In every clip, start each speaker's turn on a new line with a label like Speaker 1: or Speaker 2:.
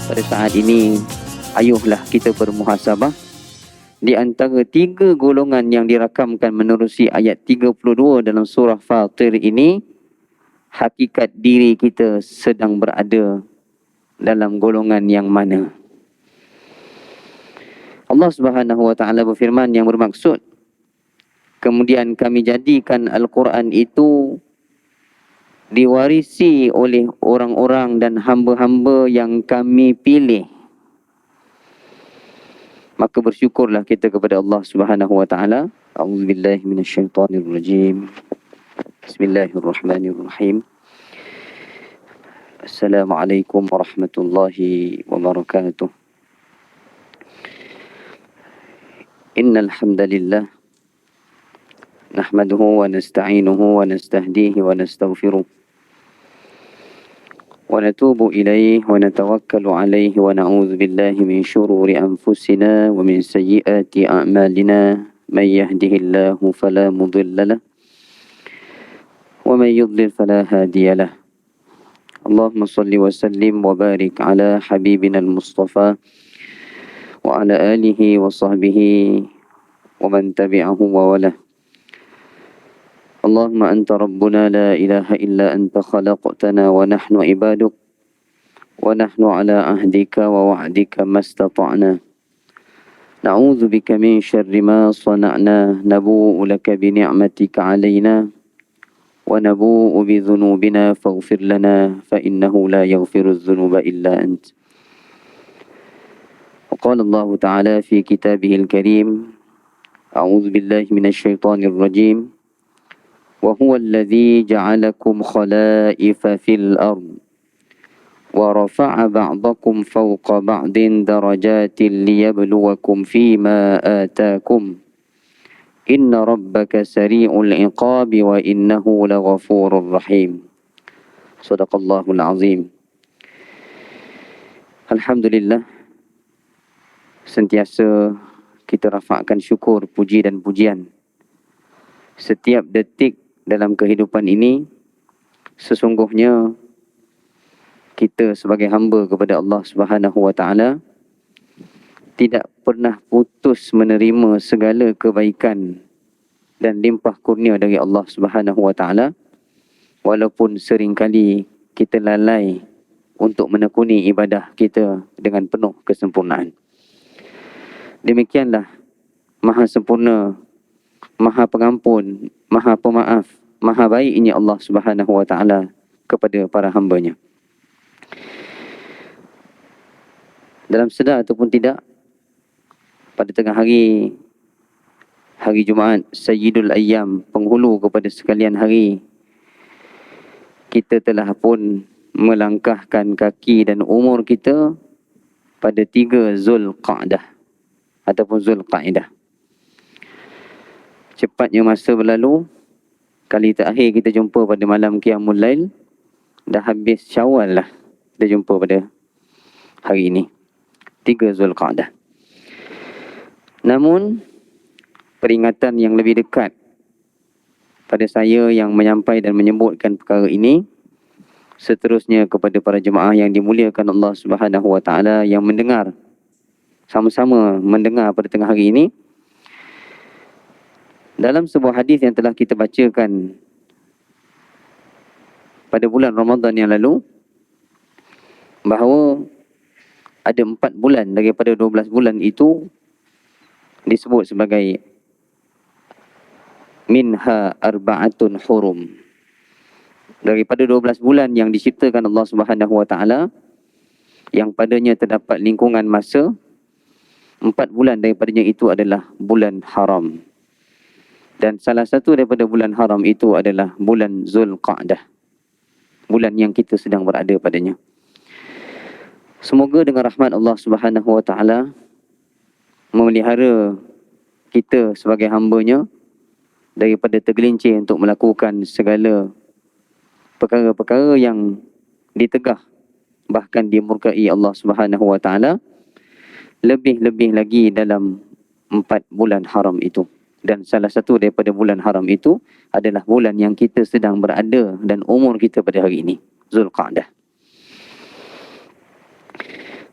Speaker 1: pada saat ini, ayuhlah kita bermuhasabah. Di antara 3 golongan yang dirakamkan menerusi ayat 32 dalam surah Fatir ini, hakikat diri kita sedang berada dalam golongan yang mana? Allah Subhanahu wa taala berfirman yang bermaksud, kemudian kami jadikan Al-Quran itu diwarisi oleh orang-orang dan hamba-hamba yang kami pilih. Maka bersyukurlah kita kepada Allah Subhanahu wa taala. A'udzubillahi minasyaitonirrajim. Bismillahirrahmanirrahim. Assalamualaikum warahmatullahi wabarakatuh. Innal hamdalillah nahmaduhu wa nasta'inuhu wa nastahdihi wa nastaghfiruh. ونتوب إليه ونتوكل عليه ونعوذ بالله من شرور أنفسنا ومن سيئات أعمالنا من يهده الله فلا مضل له ومن يضلل فلا هادي له اللهم صل وسلم وبارك على حبيبنا المصطفى وعلى آله وصحبه ومن تبعه ووله اللهم أنت ربنا لا إله إلا أنت خلقتنا ونحن عبادك ونحن على عهدك ووعدك ما استطعنا نعوذ بك من شر ما صنعنا نبوء لك بنعمتك علينا ونبوء بذنوبنا فاغفر لنا فإنه لا يغفر الذنوب إلا أنت وقال الله تعالى في كتابه الكريم أعوذ بالله من الشيطان الرجيم وهو الذي جعلكم خلائف في الأرض ورفع بعضكم فوق بعض درجات ليبلوكم فيما آتاكم إن ربك سريع العقاب وإنه لغفور رحيم صدق الله العظيم. Alhamdulillah, sentiasa kita rafakkan syukur, puji dan pujian. Setiap detik dalam kehidupan ini, sesungguhnya kita sebagai hamba kepada Allah Subhanahu wa taala tidak pernah putus menerima segala kebaikan dan limpah kurnia dari Allah Subhanahu wa taala, walaupun seringkali kita lalai untuk menekuni ibadah kita dengan penuh kesempurnaan. Demikianlah Maha sempurna, Maha pengampun, Maha pemaaf, Maha baiknya Allah Subhanahu wa taala kepada para hamba-Nya. Dalam sedar ataupun tidak, pada tengah hari Jumaat, Sayyidul Ayyam, penghulu kepada sekalian hari, kita telah pun melangkahkan kaki dan umur kita pada 3 Zulqa'dah ataupun Zulqa'idah. Cepatnya masa berlalu. Kali terakhir kita jumpa pada malam Qiyamul Lail, dah habis Syawal lah kita jumpa pada hari ini, 3 Zulqa'dah. Namun peringatan yang lebih dekat pada saya yang menyampai dan menyebutkan perkara ini, seterusnya kepada para jemaah yang dimuliakan Allah Subhanahu wa taala yang mendengar, sama-sama mendengar pada tengah hari ini. Dalam sebuah hadis yang telah kita bacakan pada bulan Ramadan yang lalu, bahawa ada 4 bulan daripada 12 bulan itu disebut sebagai minha arba'atun hurum. Daripada 12 bulan yang diciptakan Allah Subhanahu wa taala, yang padanya terdapat lingkungan masa, 4 bulan daripadanya itu adalah bulan haram. Dan salah satu daripada bulan haram itu adalah bulan Zulqa'dah, bulan yang kita sedang berada padanya. Semoga dengan rahmat Allah Subhanahu wa taala memelihara kita sebagai hamba-Nya daripada tergelincir untuk melakukan segala perkara-perkara yang ditegah, bahkan dimurkai Allah Subhanahu wa taala, lebih-lebih lagi dalam 4 bulan haram itu. Dan salah satu daripada bulan haram itu adalah bulan yang kita sedang berada dan umur kita pada hari ini, Zulqa'dah.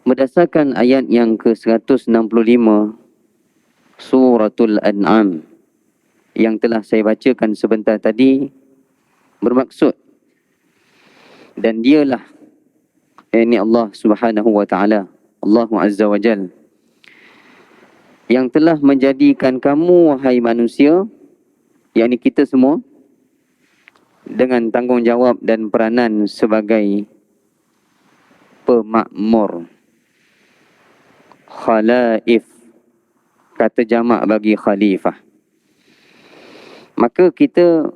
Speaker 1: Berdasarkan ayat yang ke-165 Suratul An'am yang telah saya bacakan sebentar tadi, bermaksud dan dialah, ini Allah Subhanahu wa taala, Allah Azza wa Jal, yang telah menjadikan kamu wahai manusia, yakni kita semua, dengan tanggungjawab dan peranan sebagai pemakmur. Khalaif, kata jamak bagi khalifah. Maka kita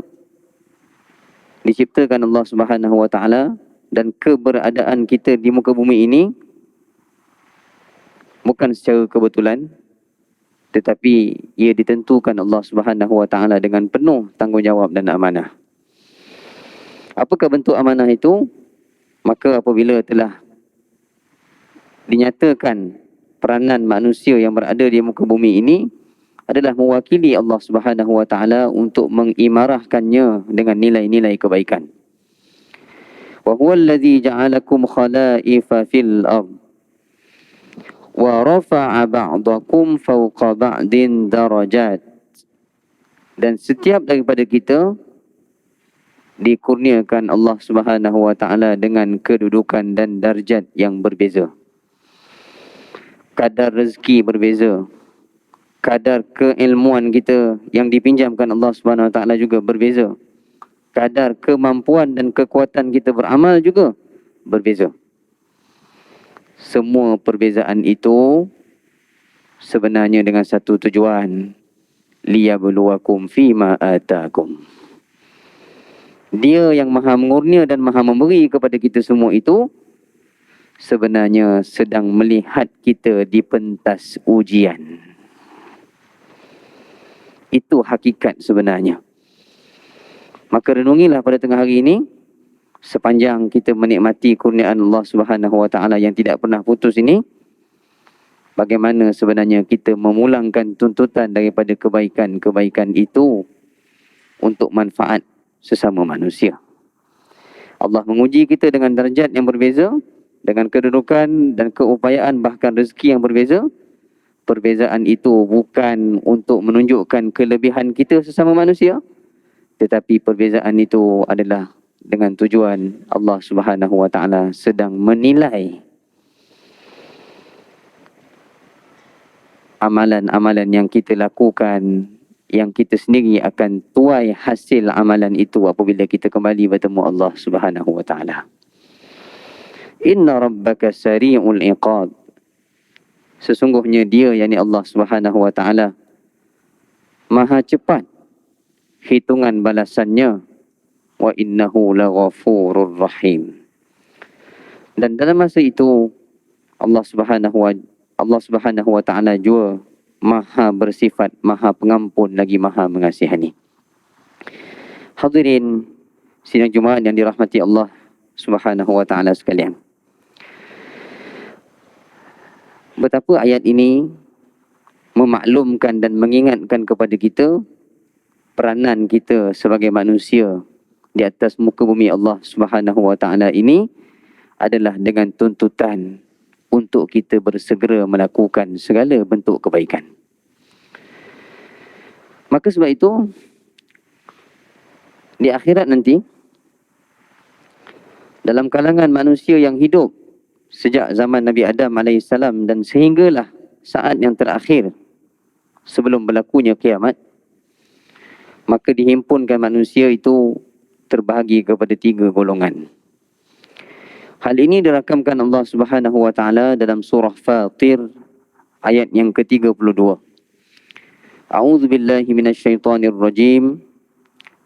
Speaker 1: diciptakan Allah Subhanahu wa taala, dan keberadaan kita di muka bumi ini bukan secara kebetulan, tetapi ia ditentukan Allah Subhanahu wa taala dengan penuh tanggungjawab dan amanah. Apakah bentuk amanah itu? Maka apabila telah dinyatakan peranan manusia yang berada di muka bumi ini adalah mewakili Allah Subhanahu wa taala untuk mengimarahkannya dengan nilai-nilai kebaikan. Wa huwal ladzi ja'alakum khalaifa fil ardh wa rafa'a ba'dakum fawqa ba'din darajat. Dan setiap daripada kita dikurniakan Allah Subhanahu wa taala dengan kedudukan dan darjat yang berbeza. Kadar rezeki berbeza. Kadar keilmuan kita yang dipinjamkan Allah Subhanahu wa taala juga berbeza. Kadar kemampuan dan kekuatan kita beramal juga berbeza. Semua perbezaan itu sebenarnya dengan satu tujuan, liyabluwakum fima atakum. Dia yang maha mengurnia dan maha memberi kepada kita semua itu sebenarnya sedang melihat kita di pentas ujian. Itu hakikat sebenarnya. Maka renungilah pada tengah hari ini, sepanjang kita menikmati kurniaan Allah Subhanahu wa taala yang tidak pernah putus ini, bagaimana sebenarnya kita memulangkan tuntutan daripada kebaikan-kebaikan itu untuk manfaat sesama manusia. Allah menguji kita dengan darjat yang berbeza, dengan kedudukan dan keupayaan bahkan rezeki yang berbeza. Perbezaan itu bukan untuk menunjukkan kelebihan kita sesama manusia, tetapi perbezaan itu adalah dengan tujuan Allah Subhanahu wa taala sedang menilai amalan-amalan yang kita lakukan, yang kita sendiri akan tuai hasil amalan itu apabila kita kembali bertemu Allah Subhanahu wa taala. Inna rabbaka sari'ul iqab. Sesungguhnya dia, yakni Allah Subhanahu wa taala, maha cepat hitungan balasannya. Wa innahu laghafurur rahim. Dan dalam masa itu Allah Subhanahu wa taala juga maha bersifat maha pengampun lagi maha mengasihani. Hadirin sidang Jumaat yang dirahmati Allah Subhanahu wa taala sekalian. Betapa ayat ini memaklumkan dan mengingatkan kepada kita peranan kita sebagai manusia di atas muka bumi Allah Subhanahu wa taala ini adalah dengan tuntutan untuk kita bersegera melakukan segala bentuk kebaikan. Maka sebab itu di akhirat nanti, dalam kalangan manusia yang hidup sejak zaman Nabi Adam AS dan sehinggalah saat yang terakhir sebelum berlakunya kiamat, maka dihimpunkan manusia itu terbahagi kepada 3 golongan. Hal ini dirakamkan Allah Subhanahu wa taala dalam surah Fatir ayat yang ke-32. A'udzu billahi minasyaitonir rajim.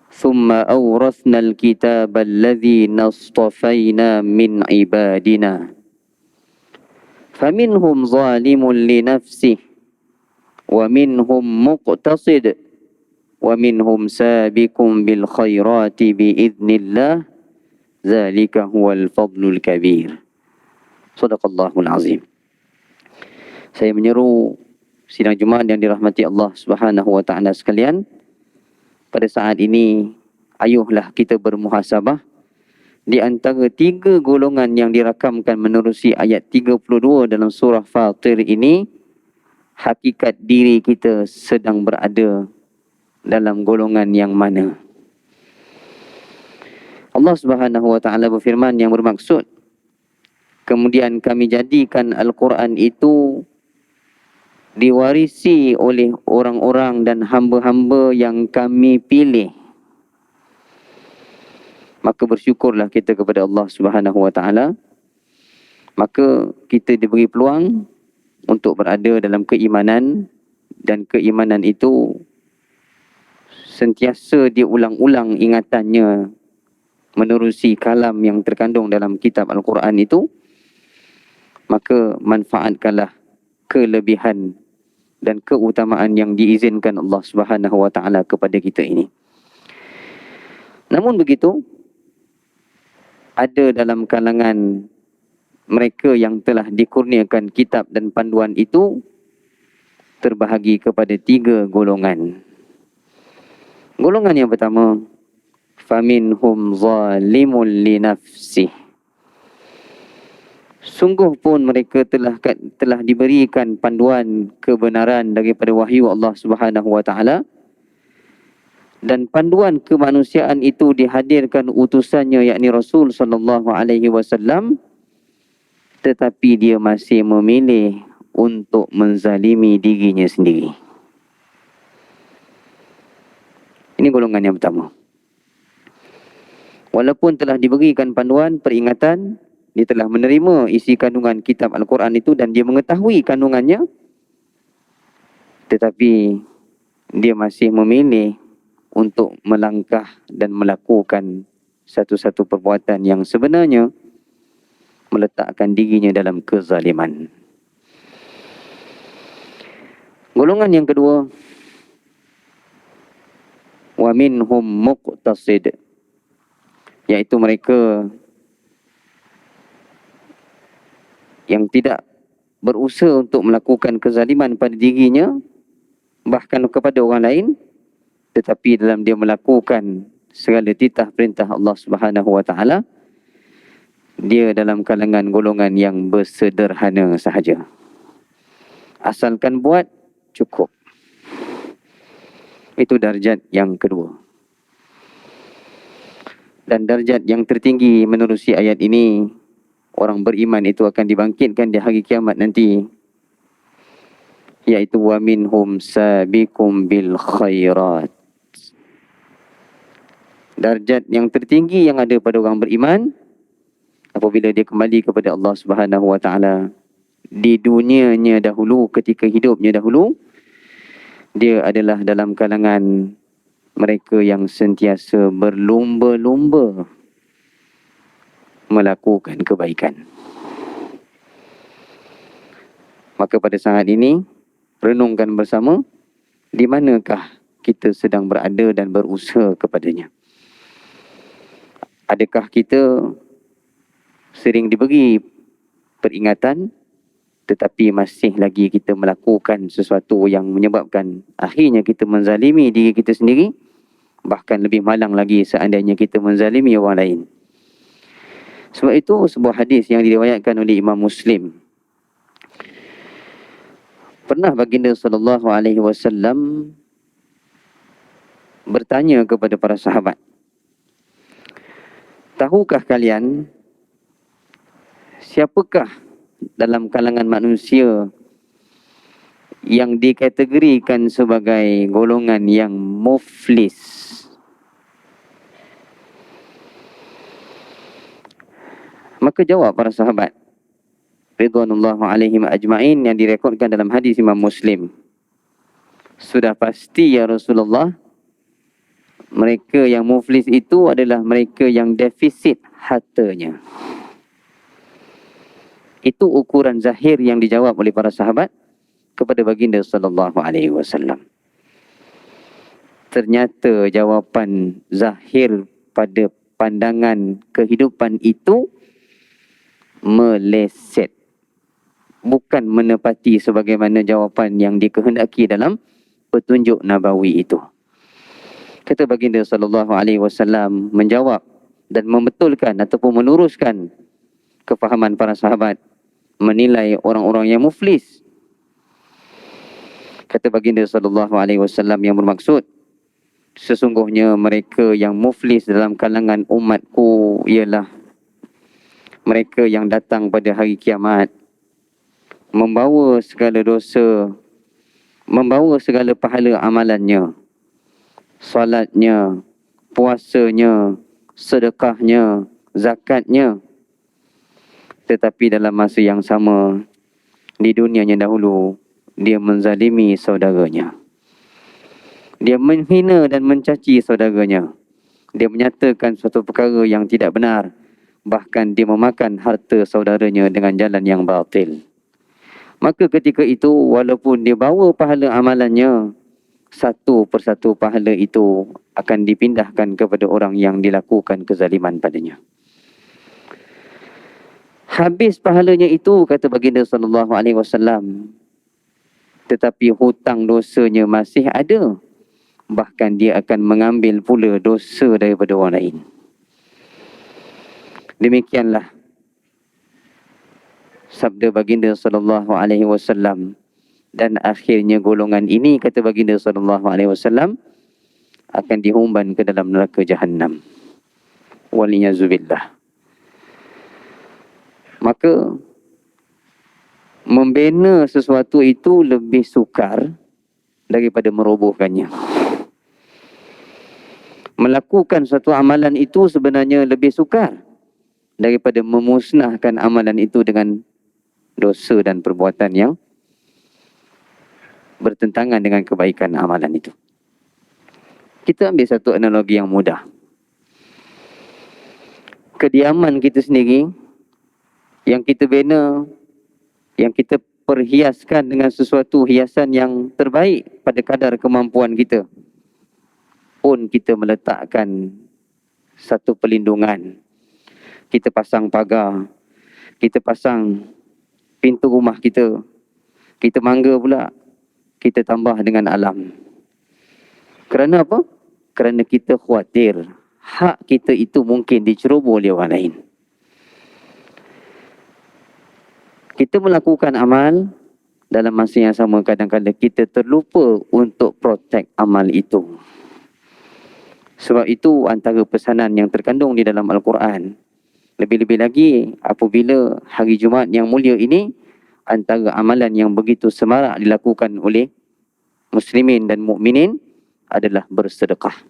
Speaker 1: Thumma awrathnal kitaba alladhi nastafaina min ibadina. Faminhum zalimun li nafsihi wa minhum muqtasid wa minhum sabiqun bil khairati bi idznillah. Zalika huwal fadlul kabir. Shadaqallahul azim. Saya menyeru sidang Jumaat yang dirahmati Allah Subhanahu wa taala sekalian, pada saat ini ayuhlah kita bermuhasabah di antara 3 golongan yang dirakamkan menerusi ayat 32 dalam surah Fatir ini, hakikat diri kita sedang berada dalam golongan yang mana? Allah Subhanahu wa taala berfirman yang bermaksud, kemudian kami jadikan Al-Quran itu diwarisi oleh orang-orang dan hamba-hamba yang kami pilih. Maka bersyukurlah kita kepada Allah Subhanahu wa taala. Maka kita diberi peluang untuk berada dalam keimanan, dan keimanan itu sentiasa diulang-ulang ingatannya menerusi kalam yang terkandung dalam kitab Al-Quran itu. Maka manfaatkanlah kelebihan dan keutamaan yang diizinkan Allah Subhanahu wa taala kepada kita ini. Namun begitu, ada dalam kalangan mereka yang telah dikurniakan kitab dan panduan itu terbahagi kepada 3 golongan. Golongan yang pertama, faminhum zalimun li nafsih. Sungguh pun mereka telah diberikan panduan kebenaran daripada wahyu Allah Subhanahu wa taala, dan panduan kemanusiaan itu dihadirkan utusannya, yakni Rasul sallallahu alaihi wasallam, tetapi dia masih memilih untuk menzalimi dirinya sendiri. Ini golongan yang pertama. Walaupun telah diberikan panduan, peringatan, dia telah menerima isi kandungan kitab Al-Quran itu dan dia mengetahui kandungannya, tetapi dia masih memilih untuk melangkah dan melakukan satu-satu perbuatan yang sebenarnya meletakkan dirinya dalam kezaliman. Golongan yang kedua, wa minhum muqtasid, iaitu mereka yang tidak berusaha untuk melakukan kezaliman pada dirinya, bahkan kepada orang lain, tetapi dalam dia melakukan segala titah perintah Allah Subhanahu wa taala, dia dalam kalangan golongan yang bersederhana sahaja. Asalkan buat, cukup. Itu darjat yang kedua. Dan darjat yang tertinggi menerusi ayat ini, orang beriman itu akan dibangkitkan di hari kiamat nanti, iaitu wa minhum sabiqum bil khairat. Darjat yang tertinggi yang ada pada orang beriman apabila dia kembali kepada Allah Subhanahu wa taala di dunianya dahulu, ketika hidupnya dahulu, dia adalah dalam kalangan mereka yang sentiasa berlumba-lumba melakukan kebaikan. Maka pada saat ini, renungkan bersama, di manakah kita sedang berada dan berusaha kepadanya. Adakah kita sering diberi peringatan, tetapi masih lagi kita melakukan sesuatu yang menyebabkan akhirnya kita menzalimi diri kita sendiri, bahkan lebih malang lagi seandainya kita menzalimi orang lain. Sebab itu sebuah hadis yang diriwayatkan oleh Imam Muslim, pernah baginda sallallahu alaihi wasallam bertanya kepada para sahabat, tahukah kalian siapakah dalam kalangan manusia yang dikategorikan sebagai golongan yang muflis? Maka jawab para sahabat ridwanullahu alaihim ajma'in, yang direkodkan dalam hadis Imam Muslim, sudah pasti ya Rasulullah, mereka yang muflis itu adalah mereka yang defisit hartanya. Itu ukuran zahir yang dijawab oleh para sahabat kepada baginda sallallahu alaihi wasallam. Ternyata jawapan zahir pada pandangan kehidupan itu meleset, bukan menepati sebagaimana jawapan yang dikehendaki dalam petunjuk nabawi itu. Kata baginda sallallahu alaihi wasallam menjawab dan membetulkan ataupun meluruskan kefahaman para sahabat menilai orang-orang yang muflis. Kata baginda sallallahu alaihi wasallam yang bermaksud, sesungguhnya mereka yang muflis dalam kalangan umatku ialah mereka yang datang pada hari kiamat membawa segala dosa, membawa segala pahala amalannya, salatnya, puasanya, sedekahnya, zakatnya, tetapi dalam masa yang sama di dunianya dahulu dia menzalimi saudaranya, dia menghina dan mencaci saudaranya, dia menyatakan suatu perkara yang tidak benar, bahkan dia memakan harta saudaranya dengan jalan yang batil. Maka ketika itu walaupun dia bawa pahala amalannya, satu persatu pahala itu akan dipindahkan kepada orang yang dilakukan kezaliman padanya. Habis pahalanya itu, kata baginda sallallahu alaihi wasallam, tetapi hutang dosanya masih ada. Bahkan dia akan mengambil pula dosa daripada orang lain. Demikianlah sabda baginda sallallahu alaihi wasallam, dan akhirnya golongan ini, kata baginda sallallahu alaihi wasallam, akan dihumban ke dalam neraka Jahannam. Waliyazubillah. Maka membina sesuatu itu lebih sukar daripada merobohkannya. Melakukan suatu amalan itu sebenarnya lebih sukar daripada memusnahkan amalan itu dengan dosa dan perbuatan yang bertentangan dengan kebaikan amalan itu. Kita ambil satu analogi yang mudah. Kediaman kita sendiri yang kita bina, yang kita perhiaskan dengan sesuatu hiasan yang terbaik pada kadar kemampuan kita, pun kita meletakkan satu pelindungan. Kita pasang pagar, kita pasang pintu rumah kita, kita mangga pula, kita tambah dengan alam. Kerana apa? Kerana kita khawatir hak kita itu mungkin diceroboh oleh orang lain. Kita melakukan amal, dalam masa yang sama kadang-kadang kita terlupa untuk protect amal itu. Sebab itu antara pesanan yang terkandung di dalam Al-Quran. Lebih-lebih lagi apabila hari Jumaat yang mulia ini, antara amalan yang begitu semarak dilakukan oleh muslimin dan mukminin adalah bersedekah.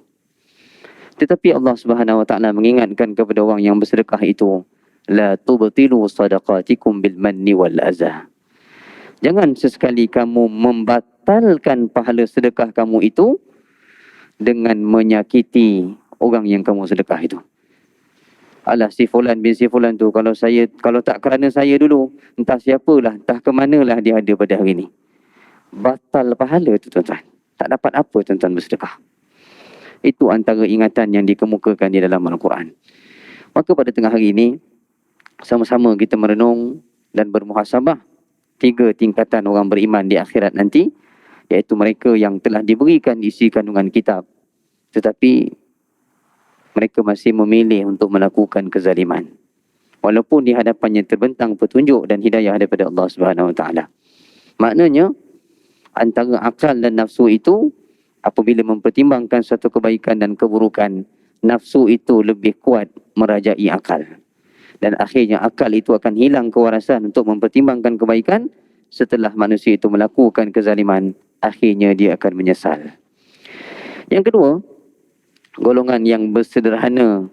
Speaker 1: Tetapi Allah Subhanahu Wa Taala mengingatkan kepada orang yang bersedekah itu, la tubtilu sadaqatikum bil manni wal azah. Jangan sesekali kamu membatalkan pahala sedekah kamu itu dengan menyakiti orang yang kamu sedekah itu. Alah, si fulan bin si fulan tu, kalau tak kerana saya dulu, entah siapalah, entah ke manalah dia ada pada hari ini. Batal pahala tu tuan-tuan. Tak dapat apa tuan-tuan bersedekah. Itu antara ingatan yang dikemukakan di dalam Al-Quran. Maka pada tengah hari ini, sama-sama kita merenung dan bermuhasabah 3 tingkatan orang beriman di akhirat nanti, iaitu mereka yang telah diberikan isi kandungan kitab, tetapi mereka masih memilih untuk melakukan kezaliman, walaupun di hadapannya terbentang petunjuk dan hidayah daripada Allah Subhanahu Wa Taala. Maknanya antara akal dan nafsu itu, apabila mempertimbangkan satu kebaikan dan keburukan, nafsu itu lebih kuat merajai akal. Dan akhirnya akal itu akan hilang kewarasan untuk mempertimbangkan kebaikan. Setelah manusia itu melakukan kezaliman, akhirnya dia akan menyesal. Yang kedua, golongan yang bersederhana,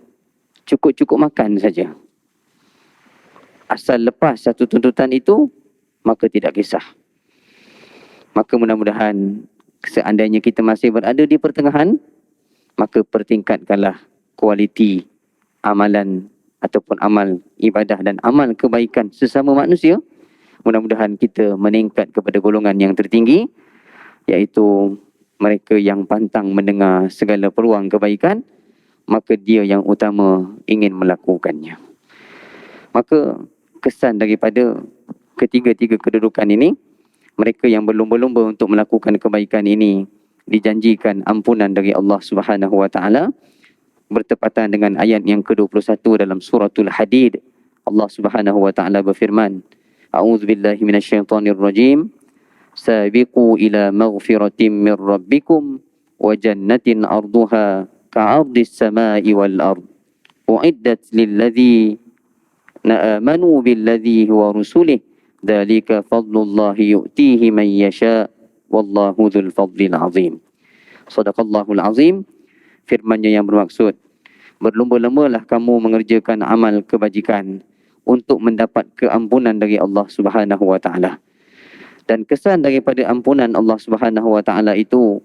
Speaker 1: cukup-cukup makan saja. Asal lepas satu tuntutan itu, maka tidak kisah. Maka mudah-mudahan seandainya kita masih berada di pertengahan, maka pertingkatkanlah kualiti amalan ataupun amal ibadah dan amal kebaikan sesama manusia. Mudah-mudahan kita meningkat kepada golongan yang tertinggi, iaitu mereka yang pantang mendengar segala peluang kebaikan, maka dia yang utama ingin melakukannya. Maka kesan daripada ketiga-tiga kedudukan ini, mereka yang berlumba-lumba untuk melakukan kebaikan ini dijanjikan ampunan dari Allah Subhanahu Wa Taala, bertepatan dengan ayat yang ke-21 dalam suratul Hadid. Allah Subhanahu wa taala berfirman, A'udzubillahi minasyaitonir rajim. Sabiqu ila maghfiratin min rabbikum wa jannatin arduha ka'ardis samai wal ard. Uiddat lilladzina amanu billadzi huwa rusulih. Dzalika fadlullahi yu'tihi man yasha. Wallahu dzul fadlil azim. Shadaqallahul azim. Firman-Nya yang bermaksud, berlumba-lumbalah kamu mengerjakan amal kebajikan untuk mendapat keampunan dari Allah Subhanahu wa taala. Dan kesan daripada ampunan Allah Subhanahu wa taala itu,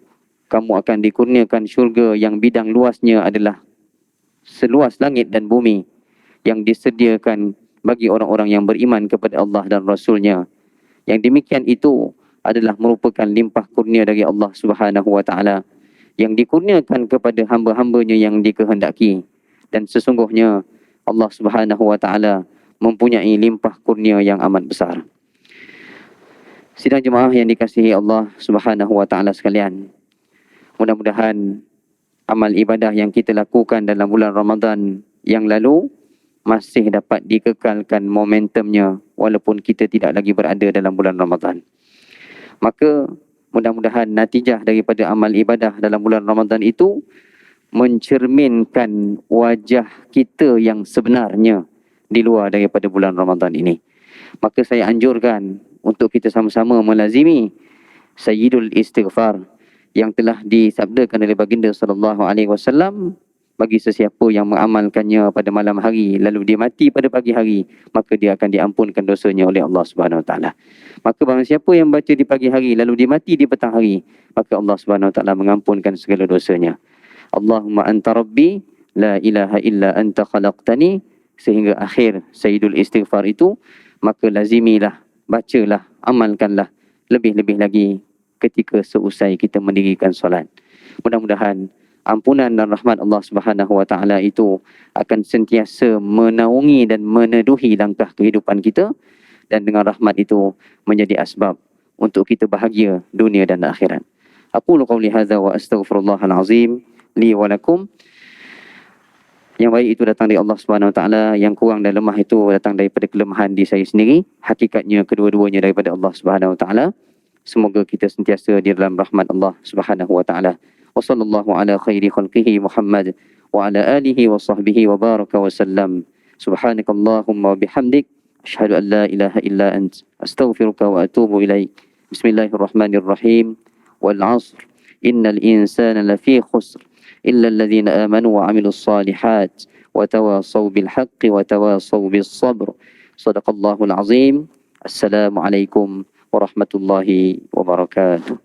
Speaker 1: kamu akan dikurniakan syurga yang bidang luasnya adalah seluas langit dan bumi, yang disediakan bagi orang-orang yang beriman kepada Allah dan Rasul-Nya. Yang demikian itu adalah merupakan limpah kurnia dari Allah Subhanahu wa taala yang dikurniakan kepada hamba-hambanya yang dikehendaki. Dan sesungguhnya Allah Subhanahu wa taala mempunyai limpah kurnia yang amat besar. Sidang jemaah yang dikasihi Allah Subhanahu wa taala sekalian, mudah-mudahan amal ibadah yang kita lakukan dalam bulan Ramadan yang lalu masih dapat dikekalkan momentumnya walaupun kita tidak lagi berada dalam bulan Ramadan. Maka mudah-mudahan natijah daripada amal ibadah dalam bulan Ramadan itu mencerminkan wajah kita yang sebenarnya di luar daripada bulan Ramadan ini. Maka saya anjurkan untuk kita sama-sama melazimi Sayyidul Istighfar yang telah disabdakan oleh baginda sallallahu alaihi wasallam, bagi sesiapa yang mengamalkannya pada malam hari lalu dia mati pada pagi hari, maka dia akan diampunkan dosanya oleh Allah Subhanahu wa taala. Maka barang siapa yang baca di pagi hari lalu dia mati di petang hari, maka Allah Subhanahu wa taala mengampunkan segala dosanya. Allahumma anta rabbi la ilaha illa anta khalaqtani, sehingga akhir Sayyidul Istighfar itu. Maka lazimilah, bacalah, amalkanlah lebih-lebih lagi ketika seusai kita mendirikan solat. Mudah-mudahan ampunan dan rahmat Allah Subhanahu wa taala itu akan sentiasa menaungi dan meneduhi langkah kehidupan kita, dan dengan rahmat itu menjadi asbab untuk kita bahagia dunia dan akhirat. Aqulu qawli hadza wa astaghfirullahal azim li wa lakum. Yang baik itu datang dari Allah Subhanahu wa taala, yang kurang dan lemah itu datang daripada kelemahan di saya sendiri. Hakikatnya kedua-duanya daripada Allah Subhanahu wa taala. Semoga kita sentiasa di dalam rahmat Allah Subhanahu wa taala. Wa sallallahu ala khairi khalqihi Muhammad wa ala alihi wa sahbihi wa baraka wa sallam. Subhanakallahumma wa bihamdik, asyhadu an la ilaha illa ant, astaghfiruka wa atubu ilaik. Bismillahirrahmanirrahim. Wal 'ashr, innal insana lafi khusr illa alladhina amanu wa 'amilus salihat wa tawasaw bil haqqi wa tawasaw bis sabr. Shadaqallahul azim. Assalamualaikum warahmatullahi wabarakatuh.